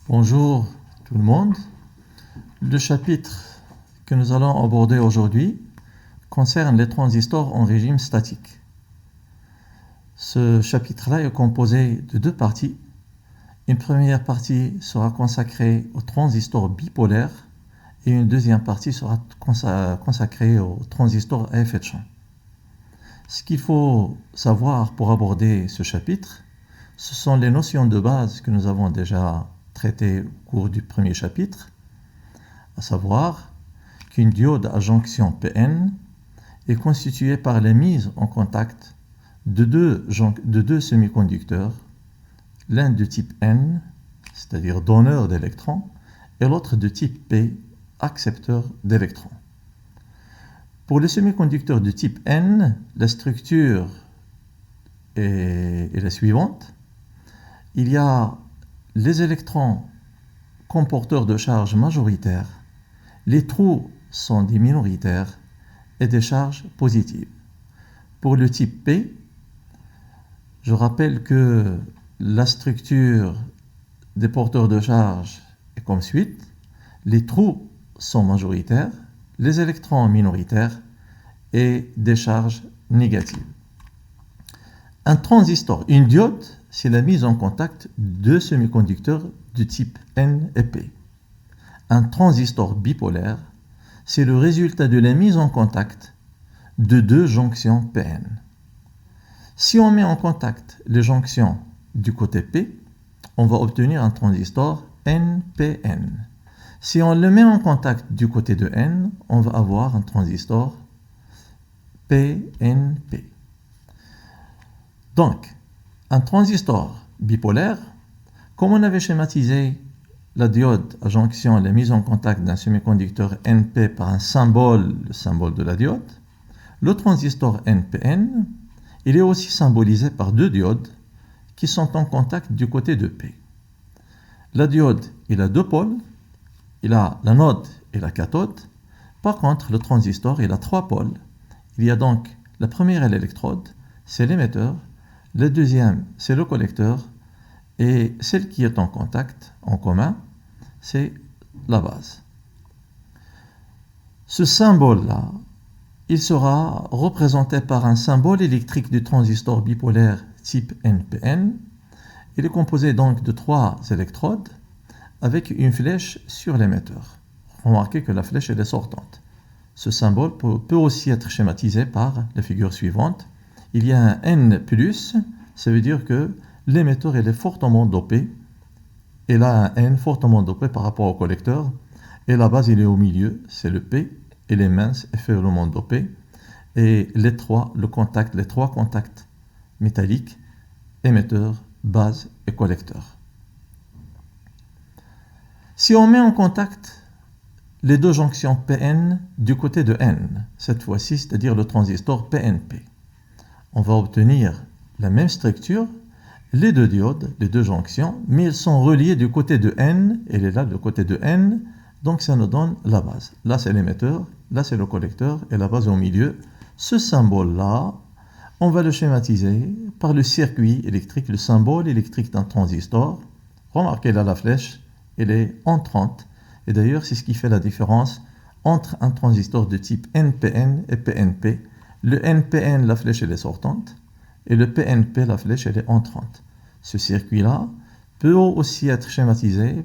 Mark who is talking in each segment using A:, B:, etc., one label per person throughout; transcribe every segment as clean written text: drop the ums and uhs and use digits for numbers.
A: Bonjour tout le monde. Le chapitre que nous allons aborder aujourd'hui concerne les transistors en régime statique. Ce chapitre-là est composé de deux parties. Une première partie sera consacrée aux transistors bipolaires et une deuxième partie sera consacrée aux transistors à effet de champ. Ce qu'il faut savoir pour aborder ce chapitre, ce sont les notions de base que nous avons déjà traitées au cours du premier chapitre, à savoir qu'une diode à jonction PN est constituée par la mise en contact de deux semi-conducteurs, l'un de type N, c'est-à-dire donneur d'électrons, et l'autre de type P, accepteur d'électrons. Pour les semi-conducteurs de type N, la structure est la suivante. Il y a les électrons comporteurs de charges majoritaires, les trous sont des minoritaires et des charges positives. Pour le type P, je rappelle que la structure des porteurs de charge est comme suit. Les trous sont majoritaires, les électrons minoritaires et des charges négatives. Un transistor, une diode, c'est la mise en contact de deux semi-conducteurs de type N et P. Un transistor bipolaire, c'est le résultat de la mise en contact de deux jonctions PN. Si on met en contact les jonctions du côté P, on va obtenir un transistor NPN. Si on le met en contact du côté de N, on va avoir un transistor PNP. Donc, un transistor bipolaire, comme on avait schématisé la diode à jonction, la mise en contact d'un semi-conducteur NP par un symbole, le symbole de la diode, le transistor NPN, il est aussi symbolisé par deux diodes qui sont en contact du côté de P. La diode, il a deux pôles, il a l'anode et la cathode. Par contre, le transistor, il a trois pôles. Il y a donc la première électrode, c'est l'émetteur, la deuxième, c'est le collecteur, et celle qui est en contact, en commun, c'est la base. Ce symbole-là, il sera représenté par un symbole électrique du transistor bipolaire type NPN. Il est composé donc de trois électrodes avec une flèche sur l'émetteur. Remarquez que la flèche est sortante. Ce symbole peut aussi être schématisé par la figure suivante. Il y a un N+, ça veut dire que l'émetteur est fortement dopé. Et là, un N fortement dopé par rapport au collecteur. Et la base, il est au milieu, c'est le P. Et les minces est faiblement dopé. Et les trois contacts métalliques, émetteur, base et collecteur. Si on met en contact les deux jonctions PN du côté de N, cette fois-ci, c'est-à-dire le transistor PNP, on va obtenir la même structure, les deux diodes, les deux jonctions, mais elles sont reliées du côté de N, elle est là du côté de N, donc ça nous donne la base. Là c'est l'émetteur, là c'est le collecteur et la base au milieu. Ce symbole-là, on va le schématiser par le circuit électrique, le symbole électrique d'un transistor. Remarquez là la flèche, elle est entrante. Et d'ailleurs, c'est ce qui fait la différence entre un transistor de type NPN et PNP. Le NPN, la flèche, elle est sortante. Et le PNP, la flèche, elle est entrante. Ce circuit-là peut aussi être schématisé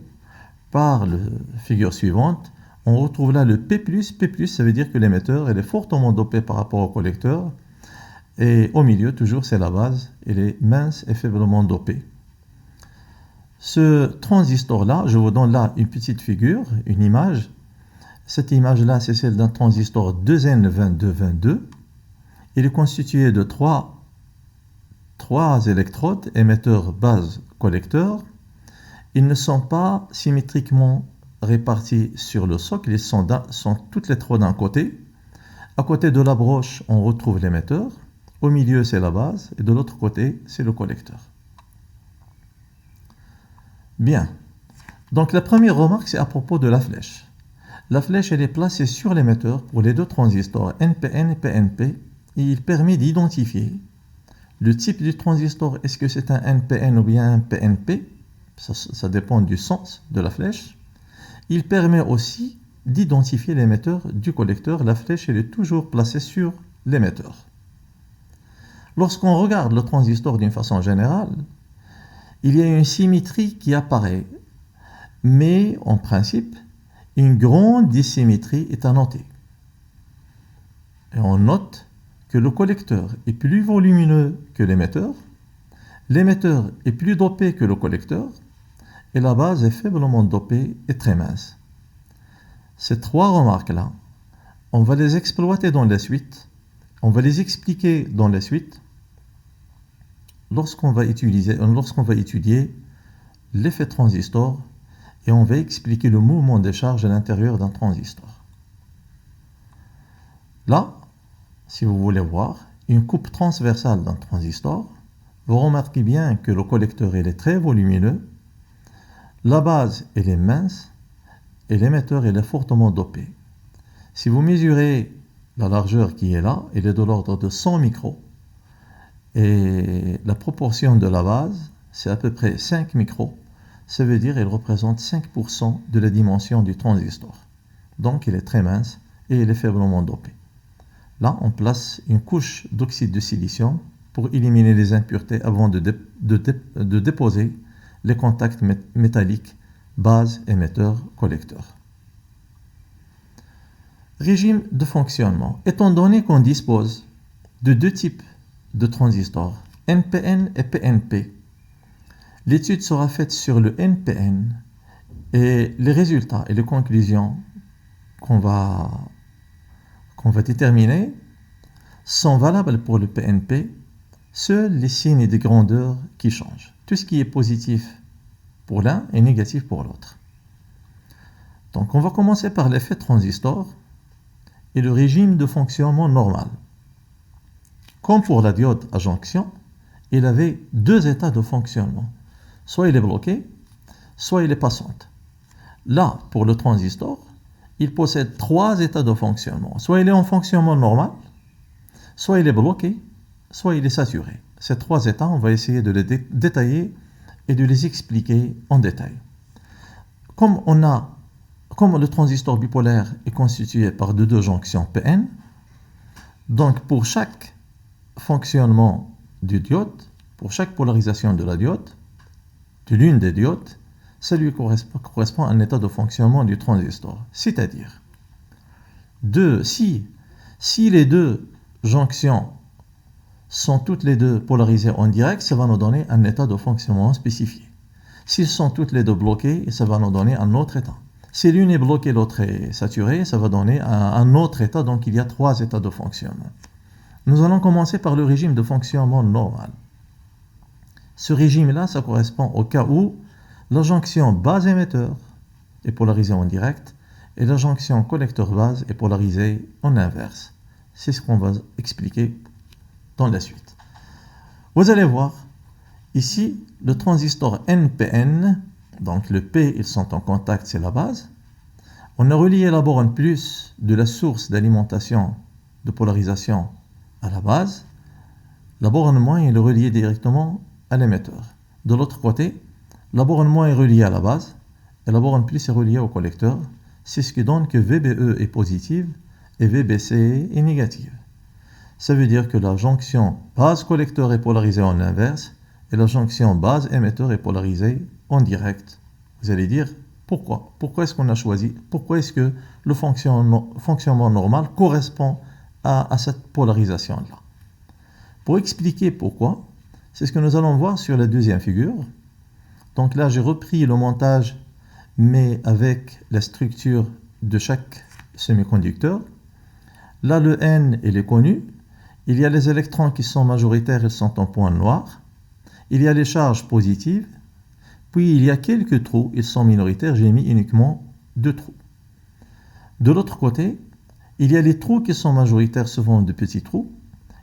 A: par la figure suivante. On retrouve là le P+. P+, ça veut dire que l'émetteur, elle est fortement dopé par rapport au collecteur. Et au milieu, toujours, c'est la base. Elle est mince et faiblement dopée. Ce transistor-là, je vous donne là une petite figure, une image. Cette image-là, c'est celle d'un transistor 2N2222. Il est constitué de trois électrodes, émetteur, base, collecteur. Ils ne sont pas symétriquement répartis sur le socle, ils sont toutes les trois d'un côté. À côté de la broche, on retrouve l'émetteur. Au milieu, c'est la base. Et de l'autre côté, c'est le collecteur. Bien. Donc la première remarque, c'est à propos de la flèche. La flèche, elle est placée sur l'émetteur pour les deux transistors NPN et PNP. Et il permet d'identifier le type du transistor. Est-ce que c'est un NPN ou bien un PNP? ça dépend du sens de la flèche. Il permet aussi d'identifier l'émetteur du collecteur. La flèche elle est toujours placée sur l'émetteur. Lorsqu'on regarde le transistor d'une façon générale, il y a une symétrie qui apparaît, mais en principe, une grande dissymétrie est à noter. Et on note que le collecteur est plus volumineux que l'émetteur est plus dopé que le collecteur, et la base est faiblement dopée et très mince. Ces trois remarques-là, on va les exploiter dans la suite, on va les expliquer dans la suite, lorsqu'on va étudier l'effet transistor, et on va expliquer le mouvement des charges à l'intérieur d'un transistor. Là, si vous voulez voir une coupe transversale d'un transistor, vous remarquez bien que le collecteur il est très volumineux, la base elle est mince et l'émetteur il est fortement dopé. Si vous mesurez la largeur qui est là, elle est de l'ordre de 100 micros et la proportion de la base c'est à peu près 5 micros. Ça veut dire qu'il représente 5% de la dimension du transistor. Donc il est très mince et il est faiblement dopé. Là, on place une couche d'oxyde de silicium pour éliminer les impuretés avant de déposer les contacts métalliques base, émetteur, collecteur. Régime de fonctionnement. Étant donné qu'on dispose de deux types de transistors, NPN et PNP, l'étude sera faite sur le NPN et les résultats et les conclusions qu'on va déterminer sont valables pour le PNP. Seuls les signes de grandeur qui changent. Tout ce qui est positif pour l'un est négatif pour l'autre. Donc on va commencer par l'effet transistor et le régime de fonctionnement normal. Comme pour la diode à jonction, il avait deux états de fonctionnement. Soit il est bloqué, soit il est passante. Là, pour le transistor, il possède trois états de fonctionnement. Soit il est en fonctionnement normal, soit il est bloqué, soit il est saturé. Ces trois états, on va essayer de les détailler et de les expliquer en détail. Comme le transistor bipolaire est constitué par deux jonctions PN, donc pour chaque fonctionnement du diode, pour chaque polarisation de la diode, de l'une des diodes, ça lui correspond à un état de fonctionnement du transistor. C'est-à-dire, si les deux jonctions sont toutes les deux polarisées en direct, ça va nous donner un état de fonctionnement spécifié. S'ils sont toutes les deux bloquées, ça va nous donner un autre état. Si l'une est bloquée, l'autre est saturée, ça va donner un autre état, donc il y a trois états de fonctionnement. Nous allons commencer par le régime de fonctionnement normal. Ce régime-là, ça correspond au cas où la jonction base-émetteur est polarisée en direct et la jonction collecteur-base est polarisée en inverse. C'est ce qu'on va expliquer dans la suite. Vous allez voir, ici, le transistor NPN, donc le P, ils sont en contact, c'est la base. On a relié la borne plus de la source d'alimentation de polarisation à la base. La borne moins est reliée directement à l'émetteur. De l'autre côté, la borne moins est reliée à la base et la borne plus est reliée au collecteur. C'est ce qui donne que VBE est positive et VBC est négative. Ça veut dire que la jonction base-collecteur est polarisée en inverse et la jonction base-émetteur est polarisée en direct. Vous allez dire, pourquoi? Pourquoi est-ce qu'on a choisi? Pourquoi est-ce que le fonctionnement normal correspond à cette polarisation-là? Pour expliquer pourquoi, c'est ce que nous allons voir sur la deuxième figure. Donc là, j'ai repris le montage, mais avec la structure de chaque semi-conducteur. Là, le N, il est connu. Il y a les électrons qui sont majoritaires, ils sont en point noir. Il y a les charges positives. Puis, il y a quelques trous, ils sont minoritaires. J'ai mis uniquement 2 trous. De l'autre côté, il y a les trous qui sont majoritaires, souvent de petits trous.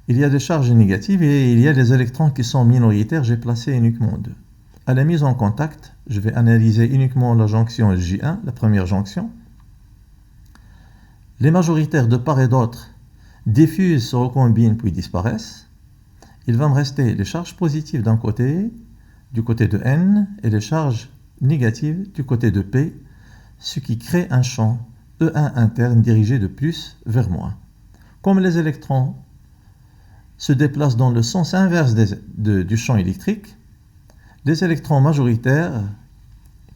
A: Il y a des charges négatives et il y a les électrons qui sont minoritaires. J'ai placé uniquement 2. À la mise en contact, je vais analyser uniquement la jonction J1, la première jonction. Les majoritaires de part et d'autre diffusent, se recombinent puis disparaissent. Il va me rester les charges positives d'un côté, du côté de N, et les charges négative du côté de P, ce qui crée un champ E1 interne dirigé de plus vers moins. Comme les électrons se déplacent dans le sens inverse du champ électrique, les électrons majoritaires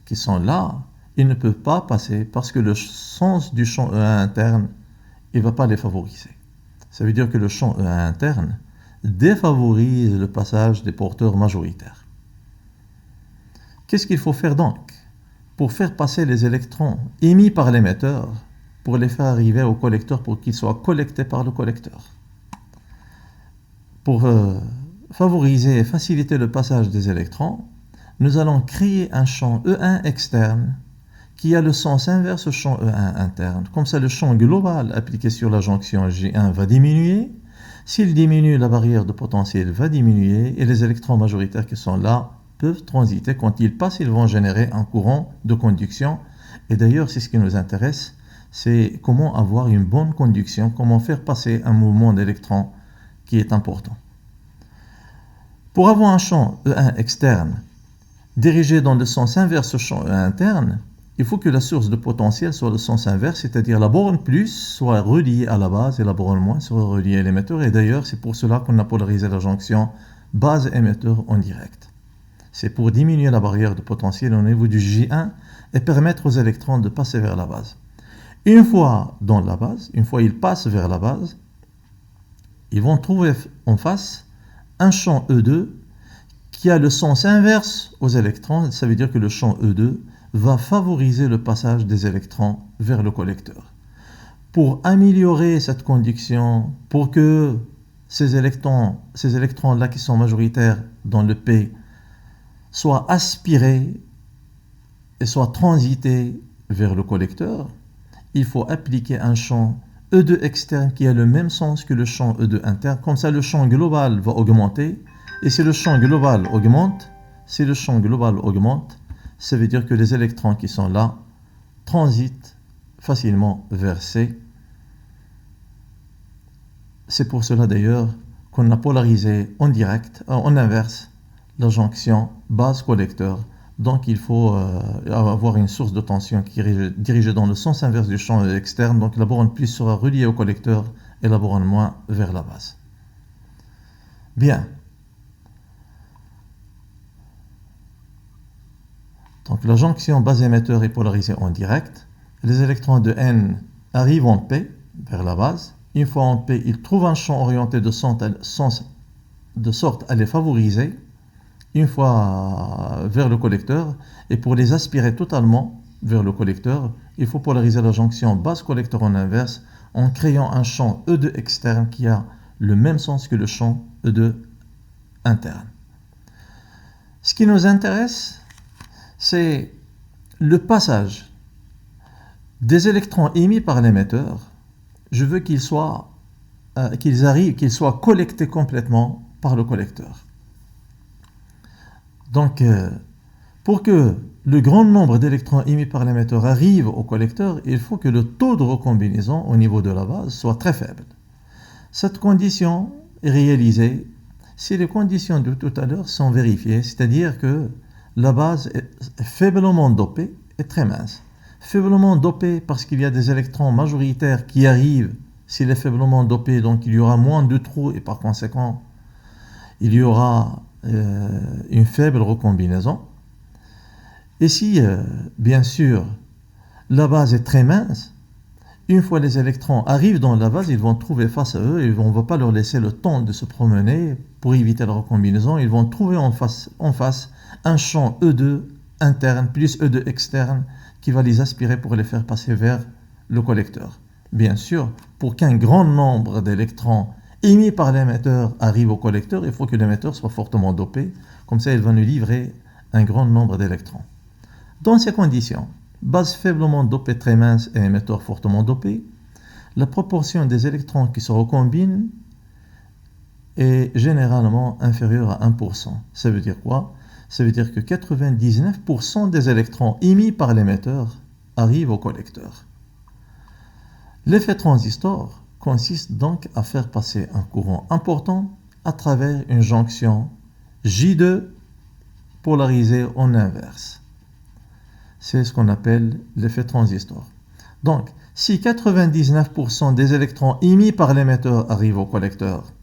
A: qui sont là, ils ne peuvent pas passer parce que le sens du champ E1 interne, il ne va pas les favoriser. Ça veut dire que le champ E1 interne défavorise le passage des porteurs majoritaires. Qu'est-ce qu'il faut faire donc pour faire passer les électrons émis par l'émetteur, pour les faire arriver au collecteur pour qu'ils soient collectés par le collecteur? Pour favoriser et faciliter le passage des électrons, nous allons créer un champ E1 externe qui a le sens inverse au champ E1 interne. Comme ça, le champ global appliqué sur la jonction J1 va diminuer. S'il diminue, la barrière de potentiel va diminuer et les électrons majoritaires qui sont là peuvent transiter. Quand ils passent, ils vont générer un courant de conduction. Et d'ailleurs, c'est ce qui nous intéresse, c'est comment avoir une bonne conduction, comment faire passer un mouvement d'électrons qui est important. Pour avoir un champ E1 externe dirigé dans le sens inverse au champ E1 interne, il faut que la source de potentiel soit le sens inverse, c'est-à-dire la borne plus soit reliée à la base et la borne moins soit reliée à l'émetteur. Et d'ailleurs, c'est pour cela qu'on a polarisé la jonction base-émetteur en direct. C'est pour diminuer la barrière de potentiel au niveau du J1 et permettre aux électrons de passer vers la base. Une fois dans la base, une fois ils passent vers la base, ils vont trouver en face un champ E2 qui a le sens inverse aux électrons. Ça veut dire que le champ E2 va favoriser le passage des électrons vers le collecteur. Pour améliorer cette conduction, pour que ces électrons-là qui sont majoritaires dans le P soient aspirés et soient transités vers le collecteur, il faut appliquer un champ E2 externe qui a le même sens que le champ E2 interne. Comme ça, le champ global va augmenter. Et si le champ global augmente, ça veut dire que les électrons qui sont là transitent facilement vers C. C'est pour cela d'ailleurs qu'on a polarisé en direct, en inverse, la jonction base-collecteur. Donc il faut avoir une source de tension qui est dirigée dans le sens inverse du champ externe. Donc la borne plus sera reliée au collecteur et la borne moins vers la base. Bien. Donc la jonction base-émetteur est polarisée en direct. Les électrons de N arrivent en P, vers la base. Une fois en P, ils trouvent un champ orienté de sorte à les favoriser. Une fois vers le collecteur, et pour les aspirer totalement vers le collecteur, il faut polariser la jonction base-collecteur en inverse en créant un champ E2 externe qui a le même sens que le champ E2 interne. Ce qui nous intéresse, c'est le passage des électrons émis par l'émetteur. Je veux qu'ils soient collectés complètement par le collecteur. Donc, pour que le grand nombre d'électrons émis par l'émetteur arrive au collecteur, il faut que le taux de recombinaison au niveau de la base soit très faible. Cette condition est réalisée si les conditions de tout à l'heure sont vérifiées, c'est-à-dire que la base est faiblement dopée et très mince. Faiblement dopée parce qu'il y a des électrons majoritaires qui arrivent. S'il est faiblement dopé, donc il y aura moins de trous et par conséquent, il y aura une faible recombinaison. Et si, bien sûr, la base est très mince, une fois les électrons arrivent dans la base, ils vont trouver face à eux, et on ne va pas leur laisser le temps de se promener pour éviter la recombinaison. Ils vont trouver en face un champ E2 interne plus E2 externe qui va les aspirer pour les faire passer vers le collecteur. Bien sûr, pour qu'un grand nombre d'électrons émis par l'émetteur arrive au collecteur, il faut que l'émetteur soit fortement dopé. Comme ça, il va nous livrer un grand nombre d'électrons. Dans ces conditions, base faiblement dopée très mince et émetteur fortement dopé, la proportion des électrons qui se recombinent est généralement inférieure à 1%. Ça veut dire quoi? Ça veut dire que 99% des électrons émis par l'émetteur arrivent au collecteur. L'effet transistor consiste donc à faire passer un courant important à travers une jonction J2 polarisée en inverse. c'est ce qu'on appelle l'effet transistor. Donc, si 99% des électrons émis par l'émetteur arrivent au collecteur,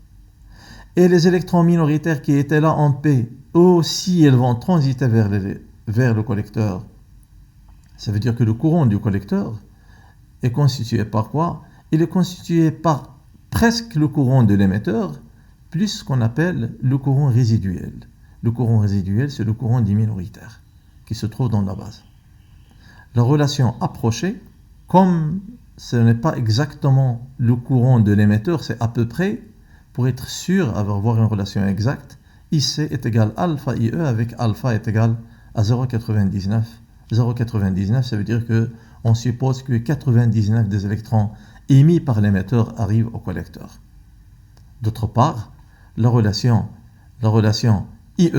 A: et les électrons minoritaires qui étaient là en paix, aussi, ils vont transiter vers le collecteur, ça veut dire que le courant du collecteur est constitué par quoi? Il est constitué par presque le courant de l'émetteur, plus ce qu'on appelle le courant résiduel. Le courant résiduel, c'est le courant des minoritaires qui se trouve dans la base. La relation approchée, comme ce n'est pas exactement le courant de l'émetteur, c'est à peu près, pour être sûr d'avoir une relation exacte, IC est égal à alpha IE avec alpha est égal à 0,99. 0,99, ça veut dire qu'on suppose que 99 des électrons émis par l'émetteur arrivent au collecteur. D'autre part, la relation IE,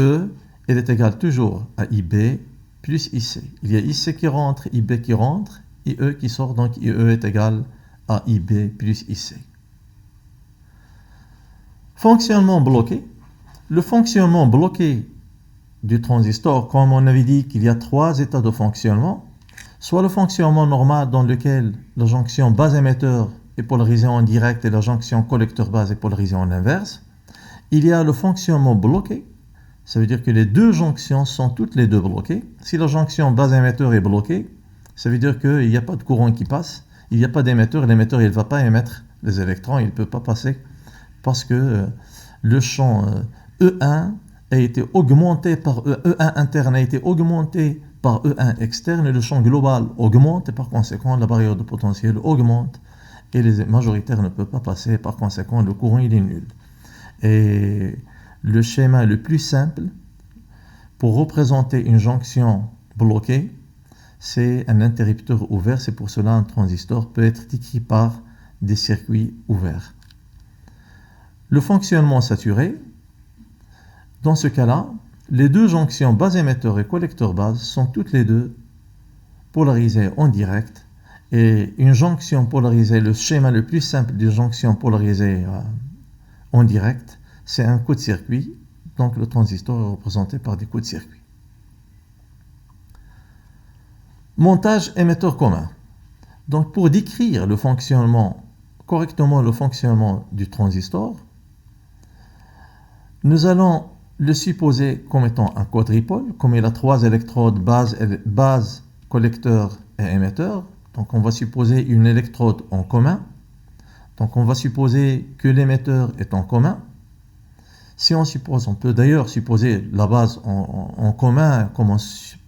A: elle est égale toujours à IB plus IC. Il y a IC qui rentre, IB qui rentre, IE qui sort, donc IE est égal à IB plus IC. Fonctionnement bloqué. Le fonctionnement bloqué du transistor, comme on avait dit qu'il y a 3 états de fonctionnement, soit le fonctionnement normal dans lequel la jonction base-émetteur est polarisée en direct et la jonction collecteur-base est polarisée en inverse. Il y a le fonctionnement bloqué, ça veut dire que les deux jonctions sont toutes les deux bloquées. Si la jonction base-émetteur est bloquée, ça veut dire qu'il n'y a pas de courant qui passe, il n'y a pas d'émetteur, l'émetteur il ne va pas émettre les électrons, il ne peut pas passer parce que le champ E1 a été augmenté par E1 interne a été augmenté par E1 externe et le champ global augmente et par conséquent la barrière de potentiel augmente et les majoritaires ne peuvent pas passer et par conséquent le courant il est nul. Et le schéma le plus simple pour représenter une jonction bloquée, c'est un interrupteur ouvert. C'est pour cela un transistor peut être décrit par des circuits ouverts. Le fonctionnement saturé, dans ce cas-là, les deux jonctions base-émetteur et collecteur-base sont toutes les deux polarisées en direct. Et une jonction polarisée, le schéma le plus simple d'une jonction polarisée en direct, c'est un coup de circuit. Donc le transistor est représenté par des coups de circuit. Montage émetteur commun. Donc pour décrire correctement le fonctionnement du transistor, nous allons le supposer comme étant un quadripôle, comme il a 3 électrodes base, collecteur et émetteur. Donc on va supposer une électrode en commun. Donc on va supposer que l'émetteur est en commun. Si on suppose, on peut d'ailleurs supposer la base en commun, comme on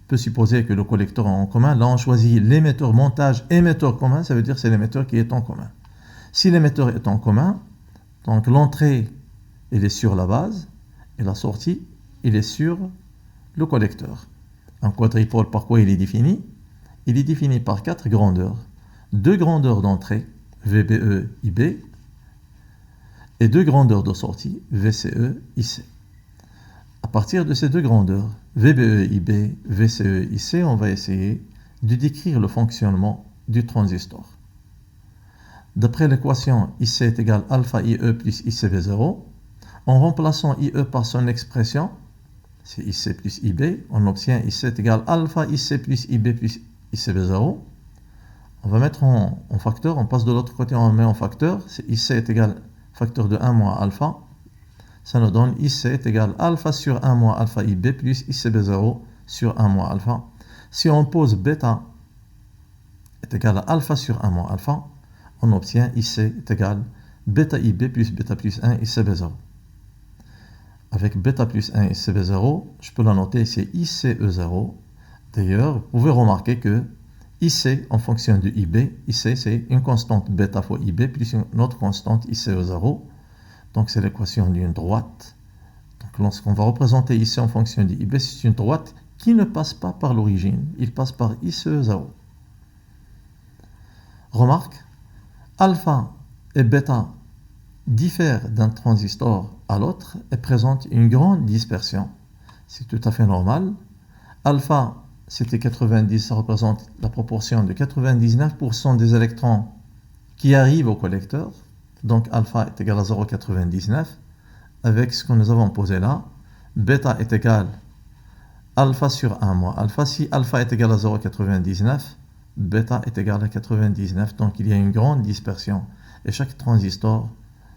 A: peut supposer que le collecteur est en commun. Là on choisit l'émetteur, montage émetteur commun, ça veut dire que c'est l'émetteur qui est en commun. Si l'émetteur est en commun, donc l'entrée elle est sur la base et la sortie elle est sur le collecteur. Un quadripôle, par quoi il est défini? Il est défini par 4 grandeurs. 2 grandeurs d'entrée, VBE, IB, et 2 grandeurs de sortie, VCE, IC. À partir de ces 2 grandeurs, VBE, IB, VCE, IC, on va essayer de décrire le fonctionnement du transistor. D'après l'équation IC est égal à alpha IE plus ICB0, en remplaçant IE par son expression, c'est IC plus IB, on obtient IC est égal à alpha IC plus IB plus ICB0. On va mettre en facteur, on passe de l'autre côté, on met en facteur, c'est IC est égal facteur de 1 moins alpha. Ça nous donne IC est égal alpha sur 1 moins alpha IB plus ICB0 sur 1 moins alpha. Si on pose bêta est égal à alpha sur 1 moins alpha, on obtient IC est égal bêta IB plus bêta plus 1 ICB0. Avec bêta plus 1 ICB0, je peux la noter, c'est ICE0. D'ailleurs, vous pouvez remarquer que IC en fonction de IB, IC c'est une constante bêta fois IB plus une autre constante ICE0. Donc c'est l'équation d'une droite. Donc lorsqu'on va représenter IC en fonction de IB, c'est une droite qui ne passe pas par l'origine, il passe par ICE0. Remarque, alpha et bêta diffèrent d'un transistor à l'autre et présentent une grande dispersion. C'est tout à fait normal. Alpha, c'était 90, ça représente la proportion de 99% des électrons qui arrivent au collecteur. Donc alpha est égal à 0,99. Avec ce que nous avons posé là, bêta est égal alpha sur 1 moins alpha. Si alpha est égal à 0,99, bêta est égal à 99. Donc il y a une grande dispersion. Et chaque transistor,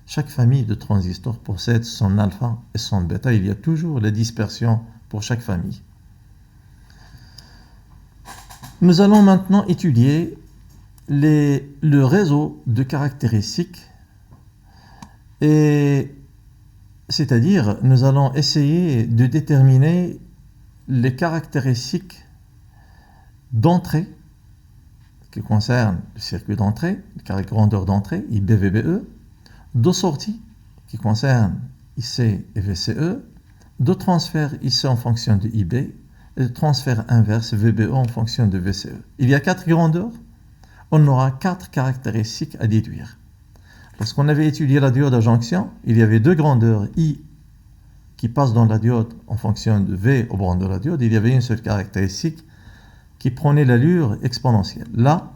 A: chaque famille de transistors possède son alpha et son bêta. Il y a toujours la dispersion pour chaque famille. Nous allons maintenant étudier le réseau de caractéristiques, et c'est-à-dire nous allons essayer de déterminer les caractéristiques d'entrée qui concernent le circuit d'entrée, la grandeur d'entrée, IB, VBE, de sortie qui concerne IC et VCE, de transfert IC en fonction de IB et de transfert inverse VBE en fonction de VCE. Il y a 4 grandeurs, on aura 4 caractéristiques à déduire. Lorsqu'on avait étudié la diode à jonction, il y avait 2 grandeurs I qui passent dans la diode en fonction de V au bord de la diode. Il y avait une seule caractéristique qui prenait l'allure exponentielle. Là,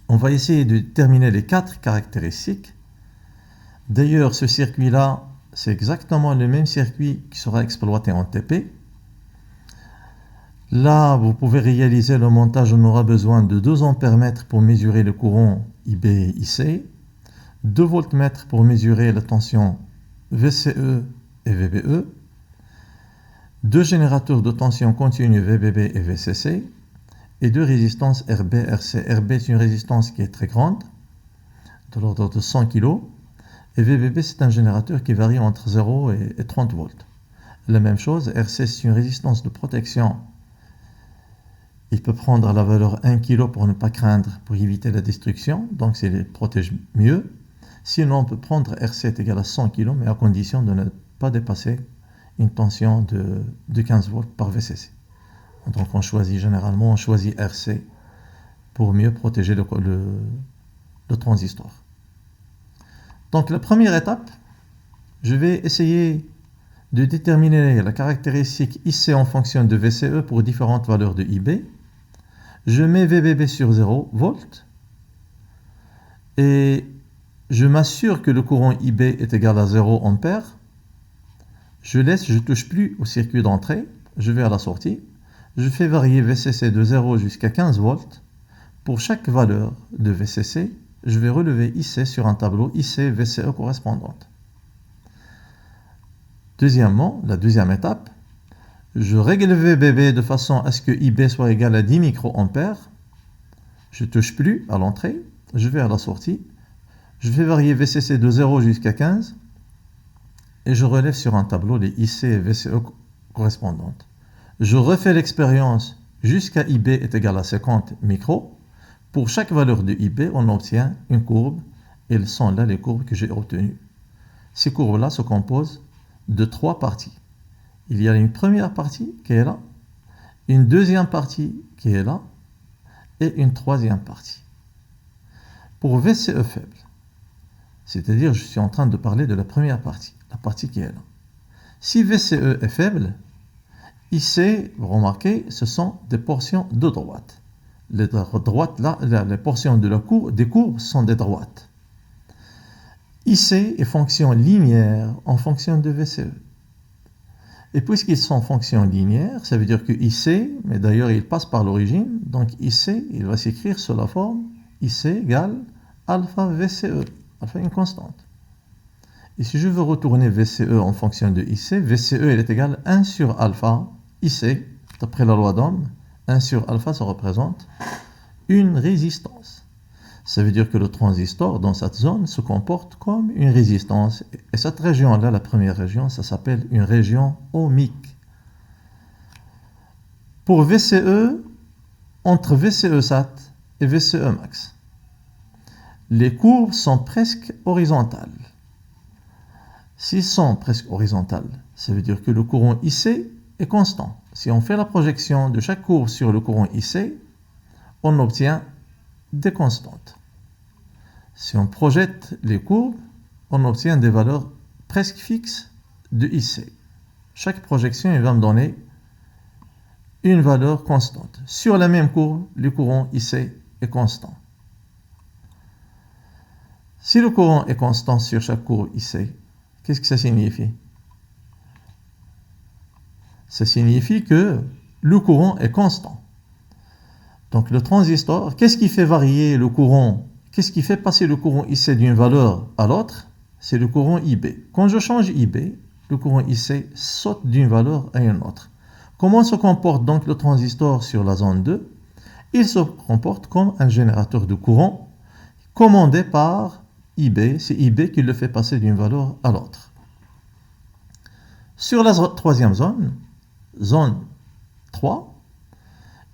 A: on va essayer de déterminer les 4 caractéristiques. D'ailleurs, ce circuit-là, c'est exactement le même circuit qui sera exploité en TP. Là, vous pouvez réaliser le montage. On aura besoin de 2 ampères-mètres pour mesurer le courant IB et IC, 2 voltmètres pour mesurer la tension VCE et VBE, 2 générateurs de tension continue VBB et VCC, et 2 résistances RB, RC. RB est une résistance qui est très grande, de l'ordre de 100 kg, et VBB c'est un générateur qui varie entre 0 et 30 volts. La même chose, RC c'est une résistance de protection. Il peut prendre la valeur 1 kg pour ne pas craindre, pour éviter la destruction, donc ça les protège mieux. Sinon, on peut prendre RC est égal à 100 kg, mais à condition de ne pas dépasser une tension de 15 volts par VCC. Donc on choisit généralement, on choisit RC pour mieux protéger le transistor. Donc la première étape, je vais essayer de déterminer la caractéristique IC en fonction de VCE pour différentes valeurs de IB. Je mets VBB sur 0 volts et je m'assure que le courant IB est égal à 0 ampère. Je ne touche plus au circuit d'entrée, je vais à la sortie. Je fais varier VCC de 0 jusqu'à 15 volts. Pour chaque valeur de VCC, je vais relever IC sur un tableau IC VCE correspondante. Deuxièmement, la deuxième étape, je règle VBB de façon à ce que IB soit égal à 10 microampères. Je ne touche plus à l'entrée, je vais à la sortie. Je fais varier VCC de 0 jusqu'à 15 et je relève sur un tableau les IC et VCE correspondantes. Je refais l'expérience jusqu'à IB est égal à 50 micros. Pour chaque valeur de IB, on obtient une courbe et elles sont là les courbes que j'ai obtenues. Ces courbes-là se composent de 3 parties. Il y a une première partie qui est là, une deuxième partie qui est là et une troisième partie. Pour VCE faible, c'est-à-dire je suis en train de parler de la première partie, la partie qui est là. Si VCE est faible, IC, vous remarquez, ce sont des portions de droite. Les droites là, les portions de des courbes sont des droites. IC est fonction linéaire en fonction de VCE. Et puisqu'ils sont en fonction linéaire, ça veut dire que IC, mais d'ailleurs il passe par l'origine, donc IC, il va s'écrire sous la forme IC égale alpha VCE, alpha une constante. Et si je veux retourner VCE en fonction de IC, VCE il est égal à 1 sur alpha IC, d'après la loi d'Ohm, 1 sur alpha ça représente une résistance. Ça veut dire que le transistor dans cette zone se comporte comme une résistance. Et cette région-là, la première région, ça s'appelle une région ohmique. Pour VCE, entre VCE SAT et VCE max, les courbes sont presque horizontales. S'ils sont presque horizontales, ça veut dire que le courant IC est constant. Si on fait la projection de chaque courbe sur le courant IC, on obtient des constantes. Si on projette les courbes, on obtient des valeurs presque fixes de IC. Chaque projection va me donner une valeur constante. Sur la même courbe, le courant IC est constant. Si le courant est constant sur chaque courbe IC, qu'est-ce que ça signifie? Ça signifie que le courant est constant. Donc le transistor, qu'est-ce qui fait varier le courant? Qu'est-ce qui fait passer le courant IC d'une valeur à l'autre? C'est le courant IB. Quand je change IB, le courant IC saute d'une valeur à une autre. Comment se comporte donc le transistor sur la zone 2? Il se comporte comme un générateur de courant commandé par IB. C'est IB qui le fait passer d'une valeur à l'autre. Sur la troisième zone, zone 3,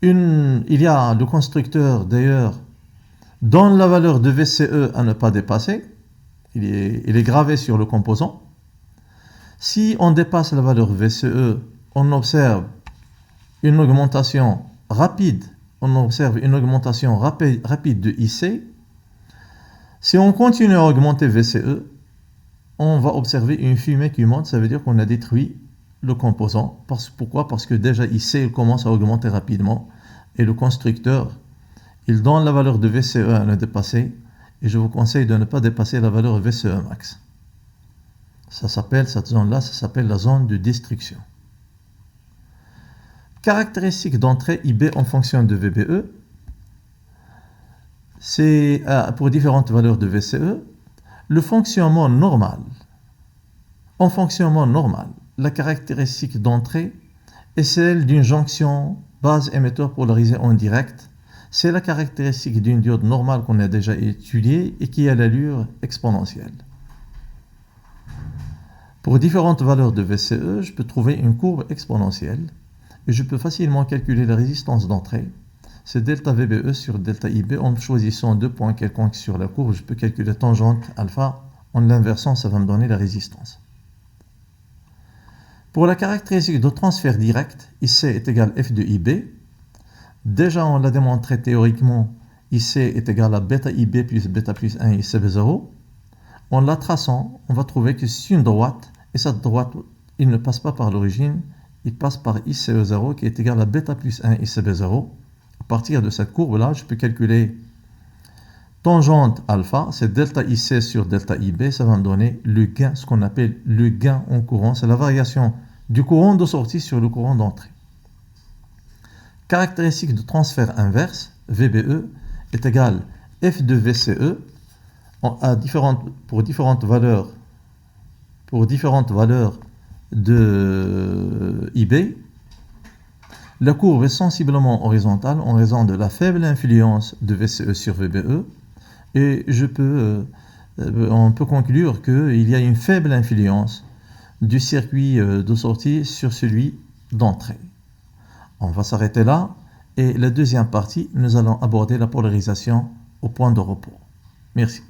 A: il y a le constructeur d'ailleurs donne la valeur de VCE à ne pas dépasser. Il est gravé sur le composant. Si on dépasse la valeur VCE, on observe une augmentation rapide. On observe une augmentation rapide de IC. Si on continue à augmenter VCE, on va observer une fumée qui monte. Ça veut dire qu'on a détruit le composant. Pourquoi? Parce que déjà IC il commence à augmenter rapidement. Et le constructeur, il donne la valeur de VCE à ne dépasser. Et je vous conseille de ne pas dépasser la valeur VCE max. Cette zone-là, ça s'appelle la zone de destruction. Caractéristique d'entrée IB en fonction de VBE. C'est pour différentes valeurs de VCE. Le fonctionnement normal. En fonctionnement normal, la caractéristique d'entrée est celle d'une jonction base émetteur polarisée en direct. C'est la caractéristique d'une diode normale qu'on a déjà étudiée et qui a l'allure exponentielle. Pour différentes valeurs de VCE, je peux trouver une courbe exponentielle et je peux facilement calculer la résistance d'entrée. C'est delta VBE sur delta IB. En choisissant deux points quelconques sur la courbe, je peux calculer tangente alpha. En l'inversant, ça va me donner la résistance. Pour la caractéristique de transfert direct, IC est égal à F de IB. Déjà, on l'a démontré théoriquement, IC est égal à bêta IB plus bêta plus 1 ICB0. En la traçant, on va trouver que c'est une droite, et cette droite, il ne passe pas par l'origine, il passe par ICE0 qui est égal à bêta plus 1 ICB0. À partir de cette courbe-là, je peux calculer tangente alpha, c'est delta IC sur delta IB, ça va me donner le gain, ce qu'on appelle le gain en courant, c'est la variation du courant de sortie sur le courant d'entrée. Caractéristique de transfert inverse, VBE, est égal à F de VCE pour différentes valeurs de IB. La courbe est sensiblement horizontale en raison de la faible influence de VCE sur VBE et on peut conclure qu'il y a une faible influence du circuit de sortie sur celui d'entrée. On va s'arrêter là et la deuxième partie, nous allons aborder la polarisation au point de repos. Merci.